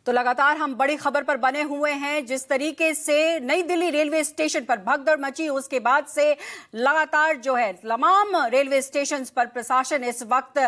तो लगातार हम बड़ी खबर पर बने हुए हैं। जिस तरीके से नई दिल्ली रेलवे स्टेशन पर भगदड़ मची, उसके बाद से लगातार जो है तमाम रेलवे स्टेशन पर प्रशासन इस वक्त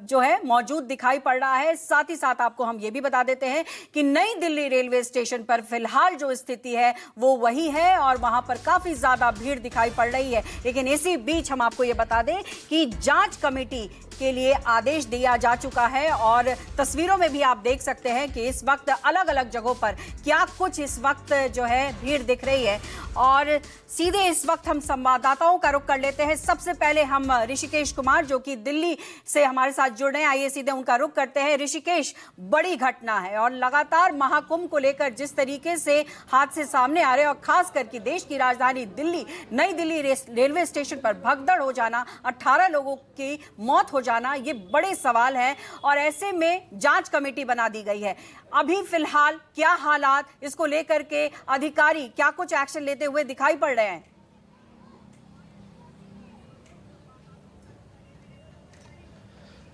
जो है मौजूद दिखाई पड़ रहा है। साथ ही साथ आपको हम ये भी बता देते हैं कि नई दिल्ली रेलवे स्टेशन पर फिलहाल जो स्थिति है वो वही है और वहां पर काफी ज्यादा भीड़ दिखाई पड़ रही है। लेकिन इसी बीच हम आपको ये बता दें कि जांच कमेटी के लिए आदेश दिया जा चुका है और तस्वीरों में भी आप देख सकते हैं कि इस वक्त अलग अलग जगहों पर क्या कुछ इस वक्त जो है भीड़ दिख रही है। और सीधे इस वक्त हम संवाददाताओं का रुख कर लेते हैं। सबसे पहले हम ऋषिकेश कुमार जो कि दिल्ली से हमारे साथ जुड़ रहे हैं, आइए सीधे उनका रुख करते हैं। ऋषिकेश, बड़ी घटना है और लगातार महाकुंभ को लेकर जिस तरीके से हादसे सामने आ रहे हैं और खास करके देश की राजधानी दिल्ली, नई दिल्ली रेलवे स्टेशन पर भगदड़ हो जाना, 18 लोगों की मौत हो जाना, ये बड़े सवाल हैं और ऐसे में जांच कमेटी बना दी गई है। अभी फिलहाल क्या हालात, इसको लेकर के अधिकारी क्या कुछ एक्शन लेते हुए दिखाई पड़ रहे हैं?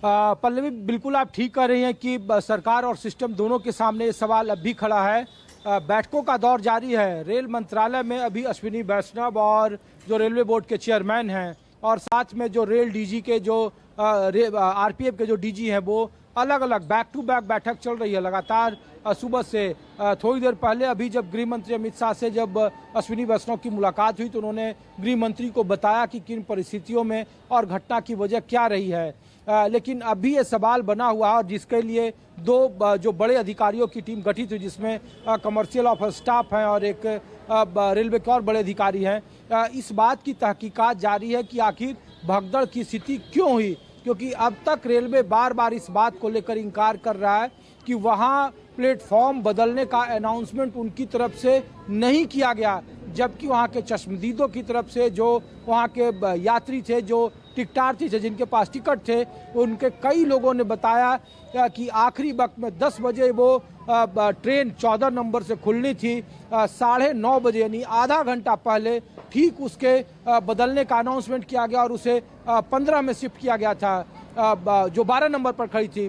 पल्लवी, बिल्कुल आप ठीक कह रही हैं कि सरकार और सिस्टम दोनों के सामने ये सवाल अब भी खड़ा है। बैठकों का दौर जारी है। रेल मंत्रालय में अभी अश्विनी वैष्णव और जो रेलवे बोर्ड के चेयरमैन हैं और साथ में जो रेल डीजी के जो आरपीएफ के जो डीजी हैं वो अलग अलग बैक टू बैक बैठक चल रही है लगातार सुबह से। थोड़ी देर पहले अभी जब गृह मंत्री अमित शाह से जब अश्विनी वैष्णव की मुलाकात हुई तो उन्होंने गृह मंत्री को बताया कि किन परिस्थितियों में और घटना की वजह क्या रही है। लेकिन अभी ये सवाल बना हुआ है और जिसके लिए दो जो बड़े अधिकारियों की टीम गठित हुई, जिसमें कमर्शियल ऑफिसर स्टाफ हैं और एक रेलवे के और बड़े अधिकारी हैं। इस बात की तहकीकात जारी है कि आखिर भगदड़ की स्थिति क्यों हुई, क्योंकि अब तक रेलवे बार बार इस बात को लेकर इनकार कर रहा है कि वहां प्लेटफॉर्म बदलने का अनाउंसमेंट उनकी तरफ से नहीं किया गया, जबकि वहां के चश्मदीदों की तरफ से जो वहां के यात्री थे, जो टिकटार्थी थे, जिनके पास टिकट थे, उनके कई लोगों ने बताया कि आखिरी वक्त में 10 बजे वो ट्रेन 14 नंबर से खुलनी थी, 9:30 बजे यानी आधा घंटा पहले ठीक उसके बदलने का अनाउंसमेंट किया गया और उसे 15 में शिफ्ट किया गया था, जो 12 नंबर पर खड़ी थी,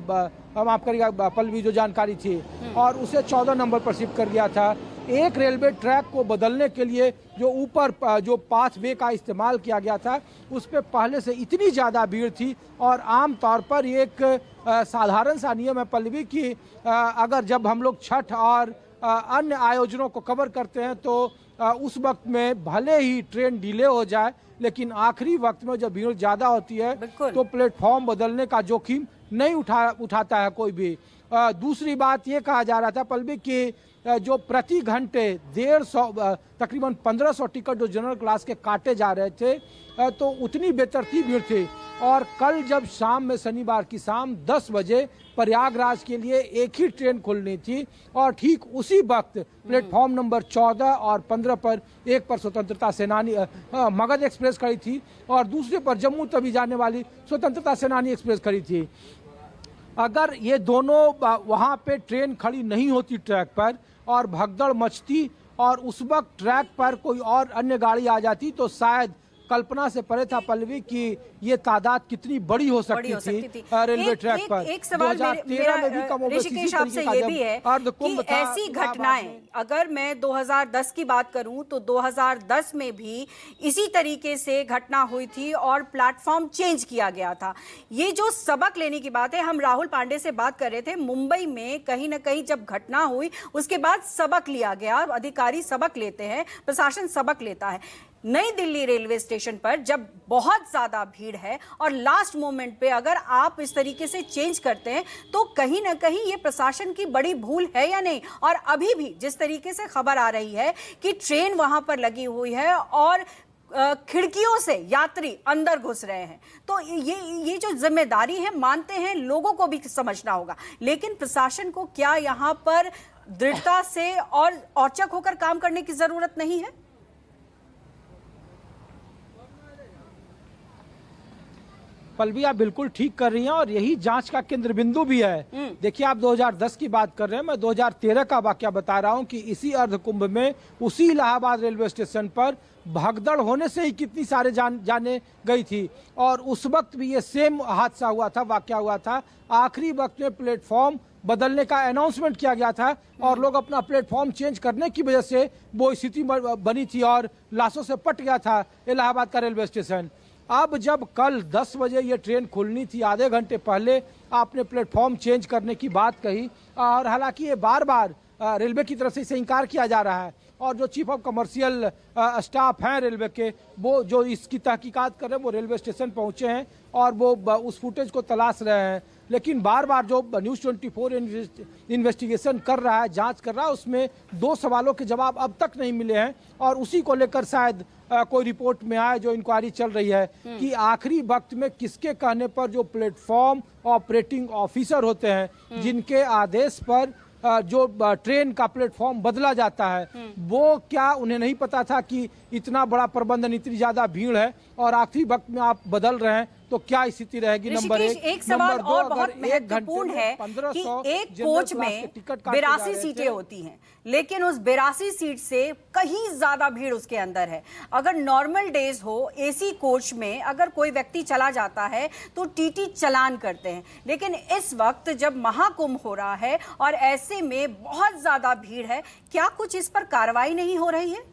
माफ करिएगा पल्लवी, जो जानकारी थी, और उसे 14 नंबर पर शिफ्ट कर गया था। एक रेलवे ट्रैक को बदलने के लिए जो ऊपर जो पाथवे का इस्तेमाल किया गया था उस पर पहले से इतनी ज़्यादा भीड़ थी और आम तौर पर एक साधारण सा नियम है पल्लवी कि अगर जब हम लोग छठ और अन्य आयोजनों को कवर करते हैं तो उस वक्त में भले ही ट्रेन डिले हो जाए, लेकिन आखिरी वक्त में जब भीड़ ज़्यादा होती है तो प्लेटफॉर्म बदलने का जोखिम नहीं उठाता है कोई भी। दूसरी बात ये कहा जा रहा था पल्लवी कि जो प्रति घंटे 150 तकरीबन 1500 टिकट जो जनरल क्लास के काटे जा रहे थे तो उतनी बेतरतीब भीड़ थी। और कल जब शाम में शनिवार की शाम 10 बजे प्रयागराज के लिए एक ही ट्रेन खुलनी थी और ठीक उसी वक्त प्लेटफॉर्म नंबर 14 और 15 पर एक पर स्वतंत्रता सेनानी मगध एक्सप्रेस खड़ी थी और दूसरे पर जम्मू तवी जाने वाली स्वतंत्रता सेनानी एक्सप्रेस खड़ी थी। अगर ये दोनों वहाँ पे ट्रेन खड़ी नहीं होती ट्रैक पर और भगदड़ मचती और उस वक्त ट्रैक पर कोई और अन्य गाड़ी आ जाती तो शायद कल्पना से परे था पल्लवी कि ये तादाद कितनी बड़ी हो सकती थी रेलवे ट्रैक पर। एक सवाल मेरा ऋषिकेश आपसे ये भी है कि ऐसी घटनाएं, अगर मैं 2010 की बात करूं तो 2010 में भी इसी तरीके से घटना हुई थी और प्लेटफॉर्म चेंज किया गया था। ये जो सबक लेने की बात है, हम राहुल पांडे से बात कर रहे थे, मुंबई में कहीं ना कहीं जब घटना हुई उसके बाद सबक लिया गया, अधिकारी सबक लेते हैं, प्रशासन सबक लेता है। नई दिल्ली रेलवे स्टेशन पर जब बहुत ज्यादा भीड़ है और लास्ट मोमेंट पे अगर आप इस तरीके से चेंज करते हैं तो कहीं ना कहीं ये प्रशासन की बड़ी भूल है या नहीं? और अभी भी जिस तरीके से खबर आ रही है कि ट्रेन वहां पर लगी हुई है और खिड़कियों से यात्री अंदर घुस रहे हैं, तो ये जो जिम्मेदारी है, मानते हैं लोगों को भी समझना होगा, लेकिन प्रशासन को क्या यहाँ पर दृढ़ता से और औचक होकर काम करने की जरूरत नहीं है? पल्लवी, आप बिल्कुल ठीक कर रही हैं और यही जांच का केंद्र बिंदु भी है। देखिए, आप 2010 की बात कर रहे हैं, मैं 2013 का वाकया बता रहा हूं कि इसी अर्ध कुंभ में उसी इलाहाबाद रेलवे स्टेशन पर भगदड़ होने से ही कितनी सारे जाने गई थी और उस वक्त भी ये सेम हादसा हुआ था, वाकया हुआ था। आखिरी वक्त में प्लेटफॉर्म बदलने का अनाउंसमेंट किया गया था और लोग अपना प्लेटफॉर्म चेंज करने की वजह से वो स्थिति बनी थी और लाशों से पट गया था इलाहाबाद का रेलवे स्टेशन। अब जब कल 10 बजे ये ट्रेन खुलनी थी, आधे घंटे पहले आपने प्लेटफॉर्म चेंज करने की बात कही और हालांकि ये बार बार रेलवे की तरफ से इसे इनकार किया जा रहा है और जो चीफ ऑफ कमर्शियल स्टाफ हैं रेलवे के, वो जो इसकी तहकीकात कर रहे हैं, वो रेलवे स्टेशन पहुंचे हैं और वो उस फुटेज को तलाश रहे हैं। लेकिन बार बार जो न्यूज़ 24 इन्वेस्टिगेशन कर रहा है, जांच कर रहा है, उसमें 2 सवालों के जवाब अब तक नहीं मिले हैं और उसी को लेकर शायद कोई रिपोर्ट में आए, जो इंक्वायरी चल रही है कि आखिरी वक्त में किसके कहने पर जो प्लेटफॉर्म ऑपरेटिंग ऑफिसर होते हैं, जिनके आदेश पर जो ट्रेन का प्लेटफॉर्म बदला जाता है, वो क्या उन्हें नहीं पता था कि इतना बड़ा प्रबंधन, इतनी ज्यादा भीड़ है और आखिरी वक्त में आप बदल रहे हैं तो क्या स्थिति रहेगी। नंबर एक सवाल और बहुत महत्वपूर्ण है कि एक कोच में 82 सीटें होती हैं, लेकिन उस 82 सीट से कहीं ज्यादा भीड़ उसके अंदर है। अगर नॉर्मल डेज हो, एसी कोच में अगर कोई व्यक्ति चला जाता है तो टीटी चालान करते हैं, लेकिन इस वक्त जब महाकुंभ हो रहा है और ऐसे में बहुत ज्यादा भीड़ है, क्या कुछ इस पर कार्रवाई नहीं हो रही है?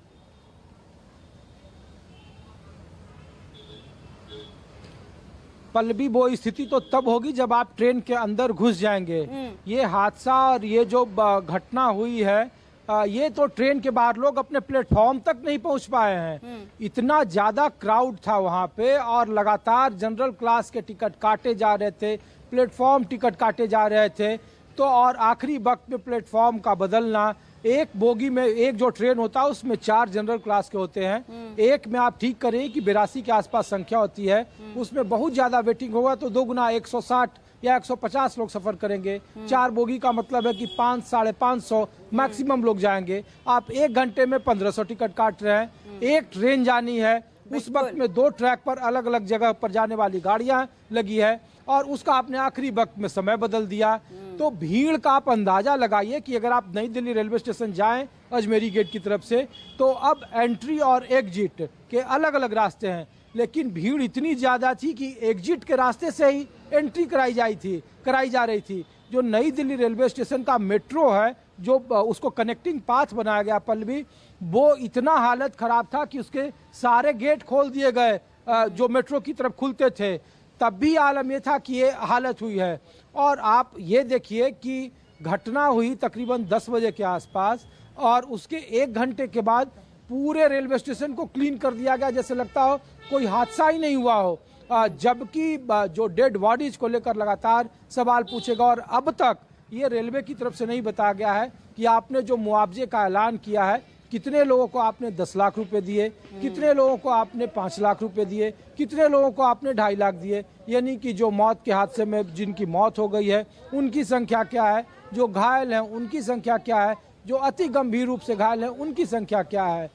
पल्लवी, वो स्थिति तो तब होगी जब आप ट्रेन के अंदर घुस जाएंगे। ये हादसा और ये जो घटना हुई है, ये तो ट्रेन के बाहर लोग अपने प्लेटफॉर्म तक नहीं पहुंच पाए हैं। इतना ज्यादा क्राउड था वहां पे और लगातार जनरल क्लास के टिकट काटे जा रहे थे, प्लेटफॉर्म टिकट काटे जा रहे थे। तो और आखिरी वक्त में प्लेटफॉर्म का बदलना, एक बोगी में एक जो ट्रेन होता है उसमें 4 जनरल क्लास के होते हैं, एक में आप ठीक करें कि 82 के आसपास संख्या होती है, उसमें बहुत ज्यादा वेटिंग होगा तो 2 गुना 160 या 150 लोग सफर करेंगे। 4 बोगी का मतलब है कि 500 साढ़े 500 मैक्सिमम लोग जाएंगे। आप 1 घंटे में 1500 टिकट काट रहे हैं। एक ट्रेन जानी है, उस वक्त में 2 ट्रैक पर अलग अलग जगह पर जाने वाली गाड़ियां लगी है और उसका आपने आखिरी वक्त में समय बदल दिया। तो भीड़ का आप अंदाजा लगाइए कि अगर आप नई दिल्ली रेलवे स्टेशन जाएं अजमेरी गेट की तरफ से, तो अब एंट्री और एग्जिट के अलग अलग रास्ते हैं, लेकिन भीड़ इतनी ज्यादा थी कि एग्जिट के रास्ते से ही एंट्री कराई जा रही थी। जो नई दिल्ली रेलवे स्टेशन का मेट्रो है, जो उसको कनेक्टिंग पाथ बनाया गया पल्लवी, वो इतना हालत खराब था कि उसके सारे गेट खोल दिए गए जो मेट्रो की तरफ खुलते थे। तब भी आलम ये था कि ये हालत हुई है। और आप ये देखिए कि घटना हुई तकरीबन 10 बजे के आसपास और उसके 1 घंटे के बाद पूरे रेलवे स्टेशन को क्लीन कर दिया गया, जैसे लगता हो कोई हादसा ही नहीं हुआ हो, जबकि जो डेड बॉडीज को लेकर लगातार सवाल पूछेगा। और अब तक ये रेलवे की तरफ से नहीं बताया गया है कि आपने जो मुआवजे का ऐलान किया है, कितने लोगों को आपने 10 लाख रुपए दिए, कितने लोगों को आपने 5 लाख रुपए दिए, कितने लोगों को आपने 2.5 लाख दिए, यानी कि जो मौत के हादसे में जिनकी मौत हो गई है उनकी संख्या क्या है, जो घायल हैं उनकी संख्या क्या है, जो अति गंभीर रूप से घायल हैं उनकी संख्या क्या है।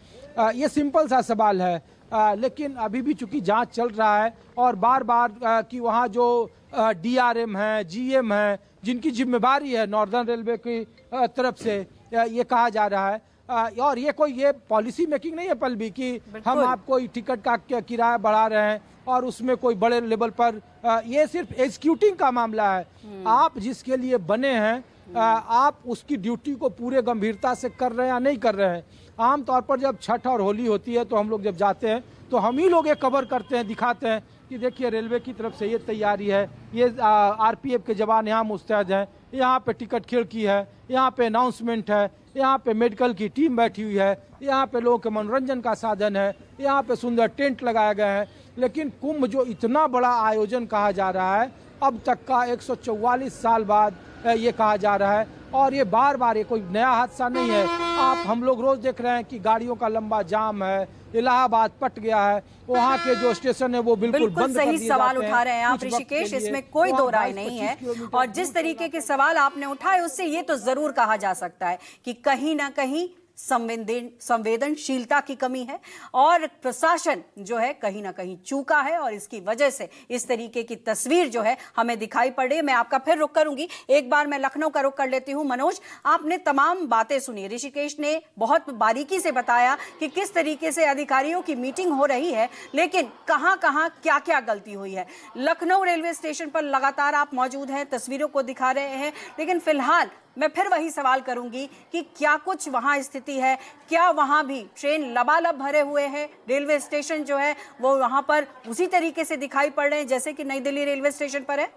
ये सिंपल सा सवाल है, लेकिन अभी भी चूंकि जांच चल रहा है और बार बार कि वहाँ जो DRM है, GM है, जिनकी जिम्मेदारी है नॉर्दर्न रेलवे की तरफ से, ये कहा जा रहा है। और ये पॉलिसी मेकिंग नहीं है पल्लवी कि हम आपको टिकट का किराया बढ़ा रहे हैं और उसमें कोई बड़े लेवल पर, ये सिर्फ एग्जीक्यूटिंग का मामला है। आप जिसके लिए बने हैं, आप उसकी ड्यूटी को पूरे गंभीरता से कर रहे हैं या नहीं कर रहे हैं। आमतौर पर जब छठ और होली होती है तो हम लोग जब जाते हैं तो हम ही लोग ये कवर करते हैं, दिखाते हैं कि देखिए रेलवे की तरफ से ये तैयारी है, ये RPF के जवान यहाँ मुस्तैद हैं, यहाँ पे टिकट खिड़की है, यहाँ पे अनाउंसमेंट है, यहाँ पे मेडिकल की टीम बैठी हुई है, यहाँ पे लोगों के मनोरंजन का साधन है, यहाँ पे सुंदर टेंट लगाए गए हैं। लेकिन कुंभ जो इतना बड़ा आयोजन कहा जा रहा है, अब तक का 144 साल बाद ये कहा जा रहा है और ये बार बार, ये कोई नया हादसा नहीं है। हम लोग रोज देख रहे हैं कि गाड़ियों का लंबा जाम है, इलाहाबाद पट गया है, वहाँ के जो स्टेशन है वो बिल्कुल बंद कर दिए सही सवाल उठा रहे हैं आप ऋषिकेश, इसमें कोई दो राय नहीं है। और जिस तरीके के सवाल आपने उठाए उससे ये तो जरूर कहा जा सकता है कि कहीं ना कहीं संवेदनशीलता की कमी है और प्रशासन जो है कहीं ना कहीं चूका है और इसकी वजह से इस तरीके की तस्वीर जो है हमें दिखाई पड़ रही है। मैं आपका फिर रुख करूंगी, एक बार मैं लखनऊ का रुख कर लेती हूं। मनोज, आपने तमाम बातें सुनी, ऋषिकेश ने बहुत बारीकी से बताया कि किस तरीके से अधिकारियों की मीटिंग हो रही है, लेकिन कहां कहां क्या क्या गलती हुई है। लखनऊ रेलवे स्टेशन पर लगातार आप मौजूद हैं, तस्वीरों को दिखा रहे हैं, लेकिन फिलहाल मैं फिर वही सवाल करूंगी कि क्या कुछ वहां स्थिति है, क्या वहां भी ट्रेन लबालब भरे हुए हैं, रेलवे स्टेशन जो है वो वहां पर उसी तरीके से दिखाई पड़ रहे हैं जैसे कि नई दिल्ली रेलवे स्टेशन पर है?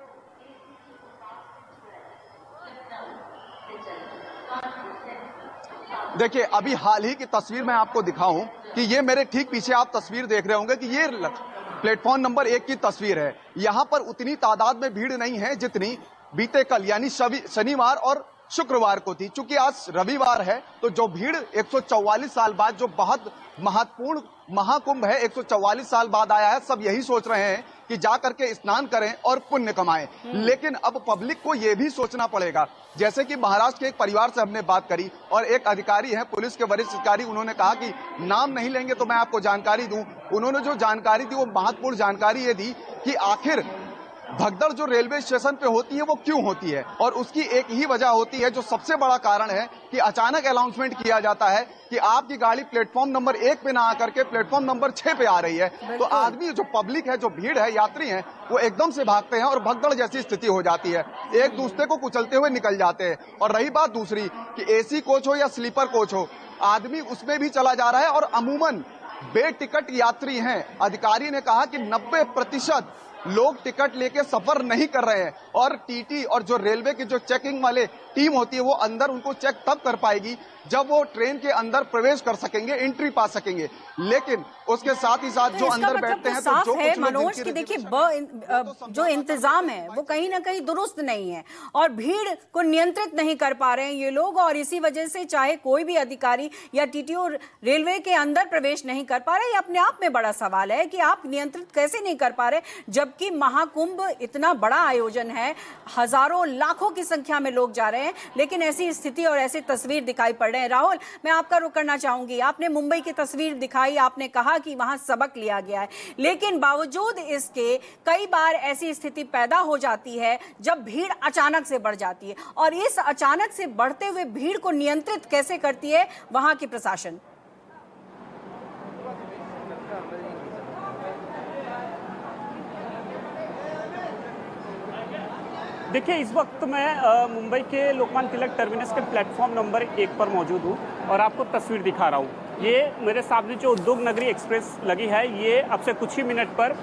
देखिए, अभी हाल ही की तस्वीर मैं आपको दिखाऊं कि ये मेरे ठीक पीछे आप तस्वीर देख रहे होंगे कि ये प्लेटफॉर्म नंबर 1 की तस्वीर है। यहां पर उतनी तादाद में भीड़ नहीं है जितनी बीते कल यानी शनिवार और शुक्रवार को थी। चूंकि आज रविवार है तो जो भीड़ 144 साल बाद, जो बहुत महत्वपूर्ण महाकुंभ है, 144 साल बाद आया है, सब यही सोच रहे हैं कि जा करके स्नान करें और पुण्य कमाएं। लेकिन अब पब्लिक को यह भी सोचना पड़ेगा। जैसे कि महाराष्ट्र के एक परिवार से हमने बात करी और एक अधिकारी है, पुलिस के वरिष्ठ अधिकारी, उन्होंने कहा कि नाम नहीं लेंगे तो मैं आपको जानकारी दूं। उन्होंने जो जानकारी दी वो महत्वपूर्ण जानकारी ये दी कि आखिर भगदड़ जो रेलवे स्टेशन पे होती है वो क्यों होती है, और उसकी एक ही वजह होती है, जो सबसे बड़ा कारण है कि अचानक अनाउंसमेंट किया जाता है कि आपकी गाड़ी प्लेटफॉर्म नंबर 1 पे ना आकर के प्लेटफॉर्म नंबर 6 पे आ रही है। तो आदमी, जो पब्लिक है, जो भीड़ है, यात्री हैं, वो एकदम से भागते हैं और भगदड़ जैसी स्थिति हो जाती है, एक दूसरे को कुचलते हुए निकल जाते हैं। और रही बात दूसरी कि एसी कोच हो या स्लीपर कोच हो, आदमी उसमें भी चला जा रहा है और अमूमन बेटिकट यात्री हैं। अधिकारी ने कहा कि 90% लोग टिकट लेके सफर नहीं कर रहे हैं और टीटी और जो रेलवे की जो चेकिंग वाले टीम होती है वो अंदर उनको चेक तब कर पाएगी जब वो ट्रेन के अंदर प्रवेश कर सकेंगे, एंट्री पा सकेंगे। लेकिन उसके साथ ही साथ जो अंदर बैठते हैं, तो जो है मनोज कि देखिए जो इंतजाम है वो कहीं ना कहीं दुरुस्त नहीं है और भीड़ को नियंत्रित नहीं कर पा रहे हैं ये लोग, और इसी वजह से चाहे कोई भी अधिकारी या टीटीओ रेलवे के अंदर प्रवेश नहीं कर पा रहे। ये अपने आप में बड़ा सवाल है कि आप नियंत्रित कैसे नहीं कर पा रहे, जबकि महाकुंभ इतना बड़ा आयोजन है, हजारों लाखों की संख्या में लोग जा रहे हैं, लेकिन ऐसी स्थिति और ऐसी तस्वीर दिखाई पड़ रहे हैं। राहुल, मैं आपका रुख करना चाहूंगी। आपने मुंबई की तस्वीर दिखाई, आपने कहा कि वहां सबक लिया गया है, लेकिन बावजूद इसके कई बार ऐसी स्थिति पैदा हो जाती है जब भीड़ अचानक से बढ़ जाती है, और इस अचानक से बढ़ते हुए भीड़ को नियंत्रित कैसे करती है वहां की प्रशासन? देखिए, इस वक्त मैं मुंबई के लोकमान्य तिलक टर्मिनस के प्लेटफॉर्म नंबर 1 पर मौजूद हूँ और आपको तस्वीर दिखा रहा हूँ। ये मेरे सामने जो उद्योग नगरी एक्सप्रेस लगी है, ये अब से कुछ ही मिनट पर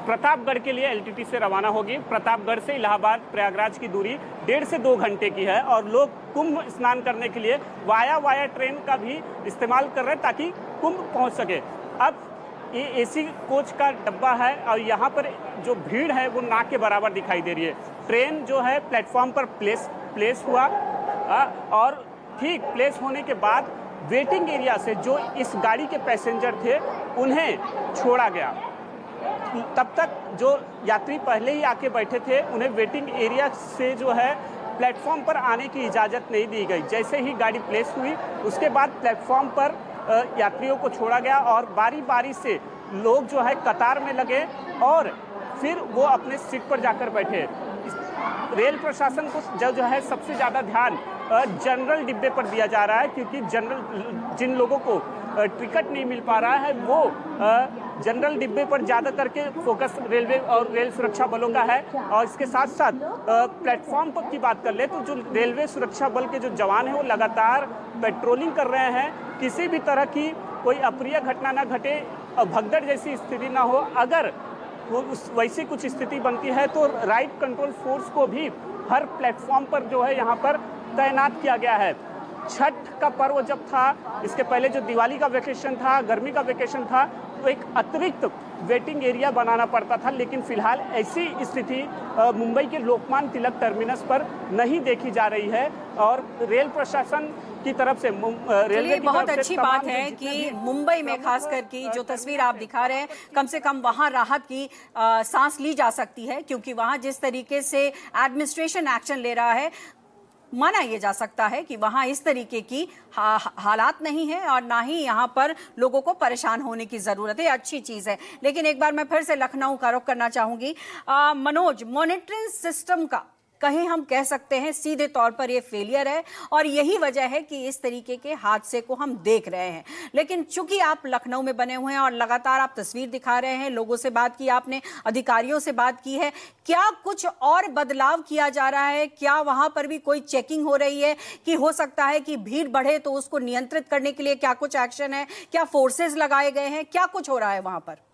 प्रतापगढ़ के लिए एलटीटी से रवाना होगी। प्रतापगढ़ से इलाहाबाद प्रयागराज की दूरी 1.5 से 2 घंटे की है और लोग कुंभ स्नान करने के लिए वाया ट्रेन का भी इस्तेमाल कर रहे हैं ताकि कुंभ पहुँच सके। अब ये एसी कोच का डब्बा है और यहाँ पर जो भीड़ है वो ना के बराबर दिखाई दे रही है। ट्रेन जो है प्लेटफॉर्म पर प्लेस हुआ और ठीक प्लेस होने के बाद वेटिंग एरिया से जो इस गाड़ी के पैसेंजर थे उन्हें छोड़ा गया। तब तक जो यात्री पहले ही आके बैठे थे उन्हें वेटिंग एरिया से जो है प्लेटफॉर्म पर आने की इजाज़त नहीं दी गई। जैसे ही गाड़ी प्लेस हुई उसके बाद प्लेटफॉर्म पर यात्रियों को छोड़ा गया और बारी बारी से लोग जो है कतार में लगे और फिर वो अपने सीट पर जाकर बैठे। रेल प्रशासन को जो है सबसे ज़्यादा ध्यान जनरल डिब्बे पर दिया जा रहा है, क्योंकि जिन लोगों को टिकट नहीं मिल पा रहा है वो जनरल डिब्बे पर ज़्यादा करके फोकस रेलवे और रेल सुरक्षा बलों का है। और इसके साथ साथ प्लेटफॉर्म पर की बात कर ले तो जो रेलवे सुरक्षा बल के जो जवान हैं वो लगातार पेट्रोलिंग कर रहे हैं, किसी भी तरह की कोई अप्रिय घटना ना घटे, भगदड़ जैसी स्थिति ना हो। अगर वैसी कुछ स्थिति बनती है तो राइट कंट्रोल फोर्स को भी हर प्लेटफॉर्म पर जो है यहाँ पर तैनात किया गया है। छठ का पर्व जब था, इसके पहले जो दिवाली का वेकेशन था, गर्मी का वेकेशन था, तो एक अतिरिक्त वेटिंग एरिया बनाना पड़ता था, लेकिन फिलहाल ऐसी स्थिति मुंबई के लोकमान्य तिलक टर्मिनस पर नहीं देखी जा रही है। और रेल प्रशासन की तरफ से रेलवे की बहुत अच्छी बात है कि मुंबई में खासकर की जो तस्वीर आप दिखा रहे हैं, कम से कम वहां राहत की सांस ली जा सकती है, क्योंकि वहां जिस तरीके से एडमिनिस्ट्रेशन एक्शन ले रहा है माना यह जा सकता है कि वहां इस तरीके की हालात नहीं है और ना ही यहां पर लोगों को परेशान होने की जरूरत है। अच्छी चीज है। लेकिन एक बार मैं फिर से लखनऊ का रुख करना चाहूंगी। मनोज, मॉनिटरिंग सिस्टम का कहीं हम कह सकते हैं सीधे तौर पर यह फेलियर है और यही वजह है कि इस तरीके के हादसे को हम देख रहे हैं। लेकिन चूंकि आप लखनऊ में बने हुए हैं और लगातार आप तस्वीर दिखा रहे हैं, लोगों से बात की आपने, अधिकारियों से बात की है, क्या कुछ और बदलाव किया जा रहा है? क्या वहां पर भी कोई चेकिंग हो रही है कि हो सकता है कि भीड़ बढ़े तो उसको नियंत्रित करने के लिए क्या कुछ एक्शन है? क्या फोर्सेस लगाए गए हैं? क्या कुछ हो रहा है वहां पर?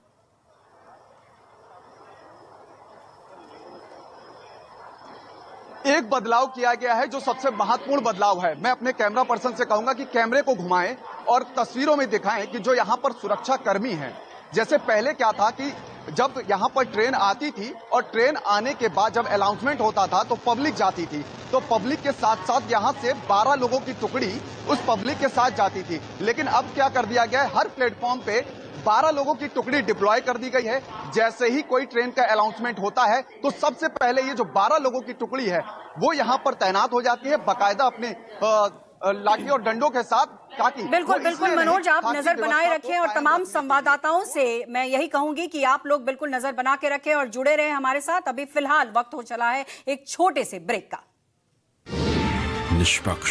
एक बदलाव किया गया है जो सबसे महत्वपूर्ण बदलाव है। मैं अपने कैमरा पर्सन से कहूंगा कि कैमरे को घुमाएं और तस्वीरों में दिखाएं कि जो यहां पर सुरक्षा कर्मी हैं, जैसे पहले क्या था कि जब यहां पर ट्रेन आती थी और ट्रेन आने के बाद जब अनाउंसमेंट होता था तो पब्लिक जाती थी, तो पब्लिक के साथ साथ यहां से 12 लोगों की टुकड़ी उस पब्लिक के साथ जाती थी। लेकिन अब क्या कर दिया गया है, हर प्लेटफॉर्म पे 12 लोगों की टुकड़ी डिप्लॉय कर दी गई है। जैसे ही कोई ट्रेन का अनाउंसमेंट होता है तो सबसे पहले ये जो 12 लोगों की टुकड़ी है वो यहां पर तैनात हो जाती है, बाकायदा अपने लाठी और डंडों के साथ, ताकि बिल्कुल बिल्कुल मनोज, आप नजर बनाए रखें और तमाम संवाददाताओं से मैं यही कहूंगी कि आप लोग बिल्कुल नजर बना के रखें और जुड़े रहे हमारे साथ। अभी फिलहाल वक्त हो चला है एक छोटे से ब्रेक का। निष्पक्ष,